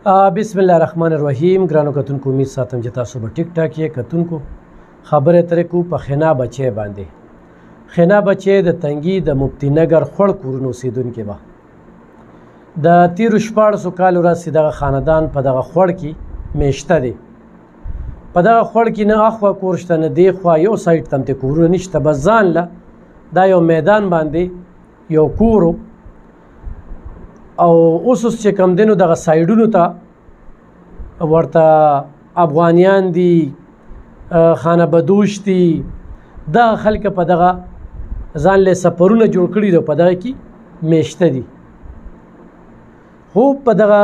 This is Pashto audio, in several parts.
بسم الله الرحمن الرحیم. ګرانو کتونکو، امید ساتم چې تاسو به ټیک ټاک یې. کتونکو، خبرې ترې کو په خنا بچی باندې. خنا بچی د تنګي د مفتی نګر خوړ کورونو اوسېدونکی به د تیرو 1400 کالو راځي دغه خاندان په دغه خوړ کې میشته دی. په دغه خوړ کې نه اخوا کور شته نه دی خوا، یو سایډ تم ته کورونه نشته، بس ځان له دا یو میدان باندې یو کورو او اوس چې کم دینو دغه سایډونو ته ورته افغانیان دي، خانه بدوش دي، دغه خلک په دغه ځان له سفرونه جوړ کړي دي، په دغه کې میشته دي. خو په دغه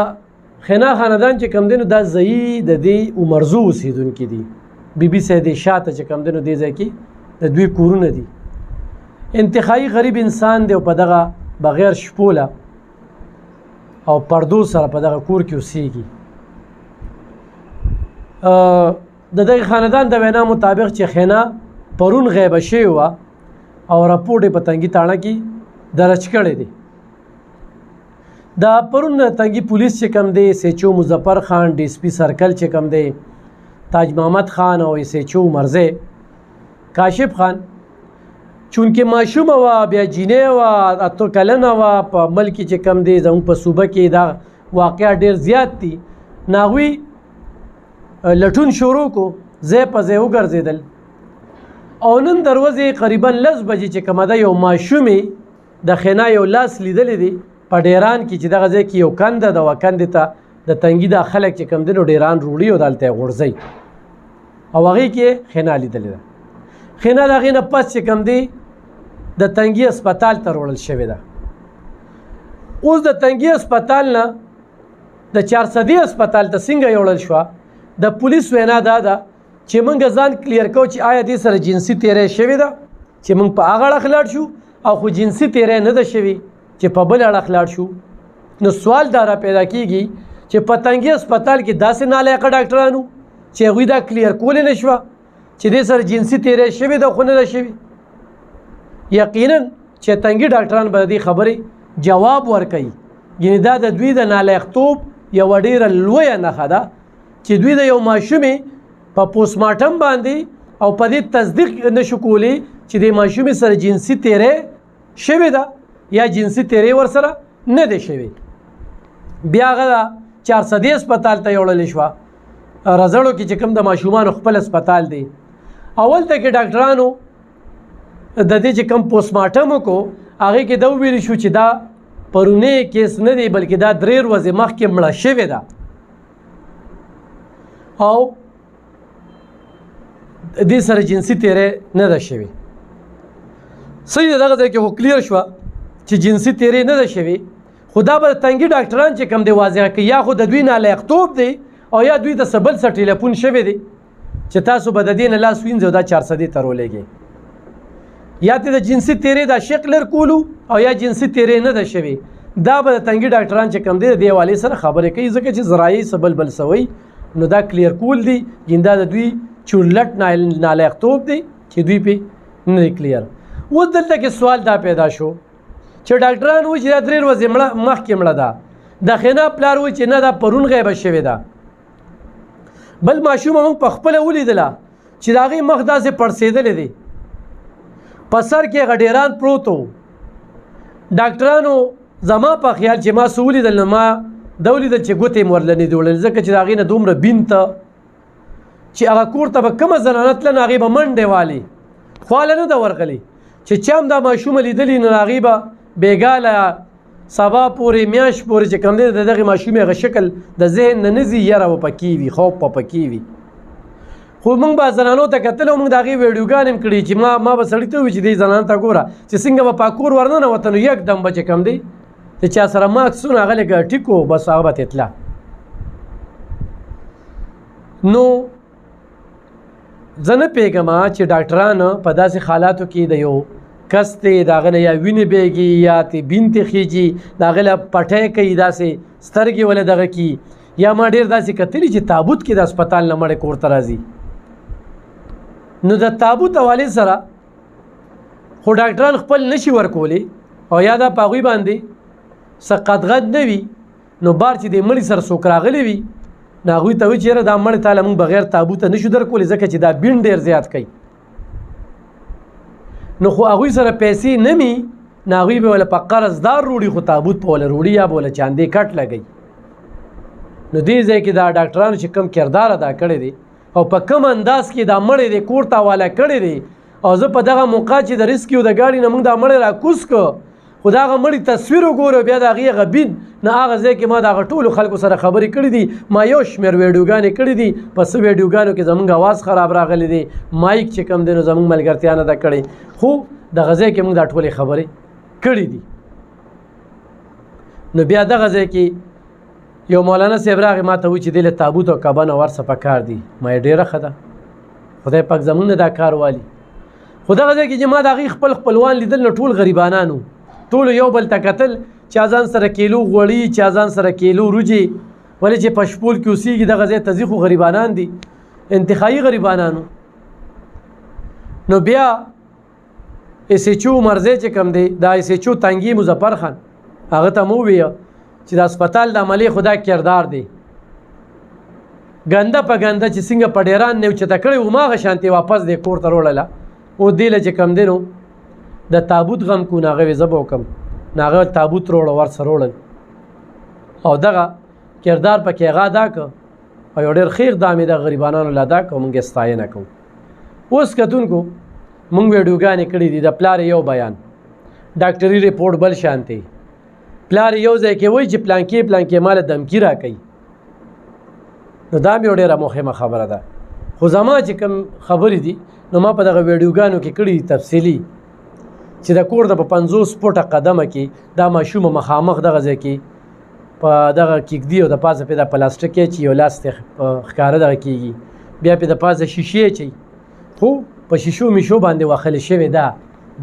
خنا خاندان چې کم دینو دا ځای د دې عمرزو اوسېدونکي دي. بي سید شاته چې کم دینو دې ځای کې د دوی کورونه دي. انتخابي غریب انسان دی او په دغه بغیر شپوله او پردو سره په دغه کور کې اوسېږي. د دغه خاندان د وینا مطابق چې خنا پرون غیبه شوې وه او راپورټ یې په تنګي تاڼه کې درج کړی دی. دا پرون تنګي پولیس چې کم دی، سیچو مظفر خان، ډي اس پي سرکل چې کم دی، تاج محمد خان او سیچو مرزه کاشف خان، چونکې ماشومه وه، بیا جینۍ وه، اته کلنه وه، په ملک چې کم دی زموږ په صوبه کې دا واقعات ډېر زیات دي. هغوی لټون شروع کو، ځای په ځای وګرځېدل او نن د ورځې قریبا 10 بجې چې کومه ده، یو ماشومې د خنا یو لاس لیدلی دی په ډیران کې چې دغه ځای کې یو کنده ده، و کندې ته د تنګي دا خلک چې کوم دی نو ډیران روړي او دلته یې غورځوي او هغې کې خنا لیدلې ده. خنا د هغې نه پس چې کوم دی د تنګي هسپتال ته وړل شوې ده. اوس د تنګي هسپتال نه د 400 هسپتال ته څنګه یوړل شوه؟ د پولیس وینا دا ده چې موږ ځان کلیر کوو چې آیا دې سره جنسي تیری شوې ده چې موږ په هغه اړخ لاړ شو، او خو جنسي تیری نه ده شوې چې په بل اړخ لاړ شو. نو سوال دا را پیدا کیږي چې په تنګي هسپتال کې داسې نالایقه ډاکټرانو چې هغوی دا کلیر کولی نه شوه چې دې سره جنسي تیری شوې ده خو نه ده شوې. یقینا چې تنګي ډاکټران به د دې خبرې جواب ورکوي. یعنې دا د دوی د نالایقتوب یوه ډېره لویه نښه ده چې دوی د یو ماشومې په پوسټمارټم باندې او په دې تصدیق نشو کولی چې د ماشومې سره جنسي تیری شوې ده یا جنسي تیری ورسره نه ده شوې. بیا هغه 400 هسپتال ته یوړلې شوه. رزړو کې چې کوم د ماشومانو خپل هسپتال دی، اول ته کې ډاکټرانو د دې چې کوم پوسټمارټم وکړو هغې کې دا وویل شو چې دا پرونی کیس نه دی بلکې دا 3 ورځې مخکې مړه شوې ده او دې سره جنسي تیری نه ده شوې. صحیح ده، دغه ځای کې خو کلیر شوه چې جنسي تیری نه ده شوې. خو دا به تنګي ډاکټران چې کوم دی واضح کوي یا خو د دوی نالایقتوب دی او یا دوی د څه بل څه ټلیفون شوی دی چې تاسو به د دې نه لاس وینځئ او دا 400 ته رولېږئ، یا ته د جنسي تیری دا شق لر کولو او یا جنسي تیری نه ده شوې. دا به د تنګي ډاکټران چې کوم دی د دې حوالې سره خبرې کوي، ځکه چې ذرایع څه بل سوی نو دا کلیر کول دی. دا د دوی چورلټ نالایقتوب دی چې دوی پې نه دی کلیر. اوس دلته کې سوال دا پیدا شو چې ډاکټران وایي چې دا 3 ورځې مخکې مړه ده، د خنا پلار وایي چې نه دا پرون غیبه شوې ده. بل ماشومه موږ په خپله ولیدله چې د هغې مخ داسې پړسېدلی دی، په سر کې هغه ډیران پروت و. ډاکټرانو زما په خیال چې ما څه ولیدل نو ما دا ولیدل چې ګوتې مې ورله نه دي وړلې، ځکه چې د هغې نه دومره بین ته چې هغه کور ته به کومه زنانه تله نو هغې به منډې والې، خواله نه ده ورغلې چې چا هم دا ماشومه لیدلي نو هغې به بېګاله سبا پورې میاشت پورې چې کوم دی د دغې ماشومې هغه شکل د ذهن نه نه ځي، یره به پکې وي، خوف به پکې وي. خو موږ به زنانو ته کتل او موږ د هغې ویډیوګانې هم کړي چې ما به سړي ته ووي چې دې زنانو ته ګوره چې څنګه به په کور ورننوته نو یک دم به چې کوم دی چې چا سره ماکسونه هغه لږ ټیک و، بس هغه به تتله. نو زه نه پوهېږم چې ډاکټران په داسې حالاتو کې د یو کس دی د هغه نه یا وینې بهېږي یا تې بین تې خیږي، د هغه له پټی کوي، داسې سترګې ولې دغه کي، یا ما ډېر داسې کتلي چې تابوت کې د هسپتال نه مړې کور ته راځي. نو د تابوت حوالې سره خو ډاکټران خپل نشي ورکولی او یا دا په هغوی باندې څه قدغد نه وي نو بار چې د مړي سره څوک راغلی وي نو هغوی ته وایي چې یاره دا مړی تاله موږ بغیر تابوته نشو درکولی ځکه چې دا بین ډېر زیات کوي نو خو هغوی سره پیسې نه وي نو هغوی به وله په قرضدار روړي خو تابوت په وله روړي یا به وله چاندې کټ لګوي نو دې ځای کې دا ډاکټرانو چې کوم کردار ادا کړی دی او په کوم انداز کې دا مړی دی کور ته حواله کړی دی او زه په دغه موقع چې د ریسکیو د ګاډي نه موږ دا مړی راکوز کړو خو د هغه مړي تصویر وګورو بیا د هغې غبین نه هغه ځای کې ما د هغه ټولو خلکو سره خبرې کړي دي ما یو شمېر ویډیوګانې کړي دي په څه ویډیوګانو کې زموږ اواز خراب راغلی دی مایک چې کوم دی نو زموږ ملګرتیا نه ده کړې خو دغه ځای کې موږ دا ټولې خبرې کړي دي نو بیا دغه ځای کې یو مولانا صاحب راغی ما ته وایي چې دی له تابوت او کعبه نه ورڅه په کار دي ما یې ډېره ښه ده خدای پاک زموږ نه دا کار والي خو دغه ځای کې چې ما د هغې خپلوان لیدل نو ټول غریبانانو ټولو یو بل ته کتل چا ځان سره کیلو غوړي چا ځان سره کیلو روجې ولې چې په شپول کې اوسېږي دغه ځای ته ځي خو غریبانان دي انتخایي غریبانانو نو بیا ایس ایچ او مرزی چې کوم دی دا ایس ایچ او تنګي مظفر خان هغه ته مو وویه چې د هسپتال د عملې خو دا کردار دی ګنده په ګنده چې څنګه په ډیران نه اوچته کړی و هماغه شانتې واپس دی کور ته وروړله او دې له چې کوم دی نو د تابوت غم کو نو هغه وې زه به وکړم نو هغه تابوت وروړه ورسره وړل او دغه کردار پکې هغه ادا کړ او یو ډېر ښه اقدام یې د غریبانانو له ادا کړ موږ یې ستاینه کوو اوس کتونکو موږ ویډیوګانې کړي دي د پلار یو بیان ډاکټري ریپورټ بل شانتې پلار یو ځای کې وایي چې پلانکې ماله دمکي راکوي نو دا مې یو ډېره مهمه خبره ده خو زما چې کوم خبرې دي نو ما په دغه ویډیوګانو کې کړي دي تفصیلي چې د کور د په 50 فوټه قدمه کې دا ماشومه مخامخ دغه ځای کې په دغه کېږدي او د پاسه پې د پلاستیک چې یو لاس ته ښکاره دغه کېږي بیا پې د پاسه شیشې اچوي خو په شیشو میشو باندې وښلې شوې ده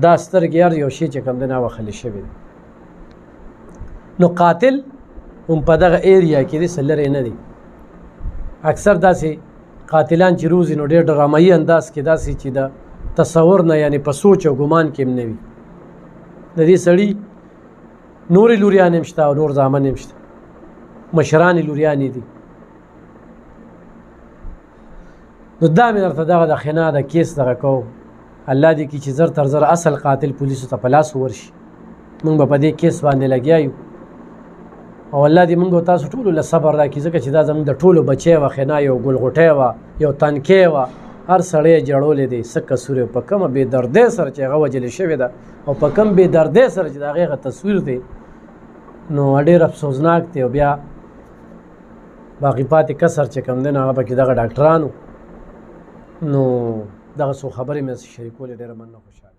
دا سترګې هر یو شی چې کوم دی نه وښلې شوې ده نو قاتل هم په دغه ایریا کې دی څه لرې نه دی اکثر داسې قاتلان چې روزي نو ډېر ډرامایي انداز کې داسې چې د تصور نه یعنی په سوچ او ګمان کې هم نه وي د دې سړي نورې لوریانې هم شته او نور زامن هم شته مشرانې لوریانې دي نو دا مې درته دغه د خنا د کیس دغه کوو الله دې کړي چې زر تر زر اصل قاتل پولیسو ته په لاس ورشي موږ به په دې کیس باندې لګیا یو او الله دې موږ تاسو ټولو له صبر راکړي ځکه چې دا زموږ د ټولو بچی وه خنا یو ګلغوټی وه یو تنکۍ وه هر سړی یې جړولی دی څه قصور یې په کومه بې دردۍ سره چې هغه وجلې شوې ده او په کوم بې دردۍ سره چې د هغې هغه تصویر دی نو ډېر افسوسناک دی او بیا باقي پاتې کسر چې کوم دی نو هغه پکې دغه ډاکټرانو نو دغه څو خبرې مې شریکولې ډېره مننه خوشحاله